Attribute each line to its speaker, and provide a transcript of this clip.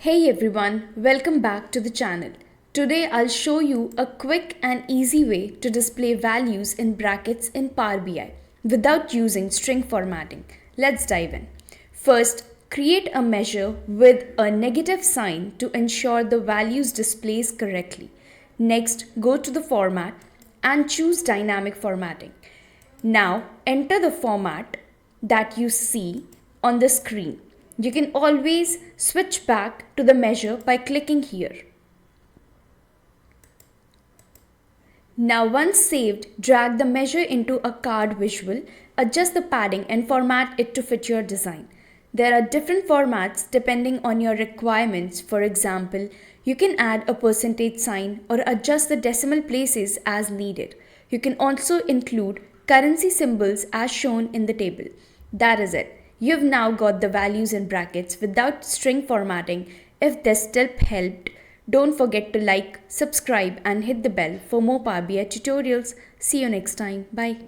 Speaker 1: Hey everyone, welcome back to the channel. Today I'll show you a quick and easy way to display values in brackets in Power BI without using string formatting. Let's dive in. First, create a measure with a negative sign to ensure the values displays correctly. Next, go to the format and choose dynamic formatting. Now enter the format that you see on the screen. You can always switch back to the measure by clicking here. Now once saved, drag the measure into a card visual, adjust the padding and format it to fit your design. There are different formats depending on your requirements. For example, you can add a percentage sign or adjust the decimal places as needed. You can also include currency symbols as shown in the table. That is it. You've now got the values in brackets without string formatting. If this tip helped, don't forget to like, subscribe and hit the bell for more Power BI tutorials. See you next time. Bye.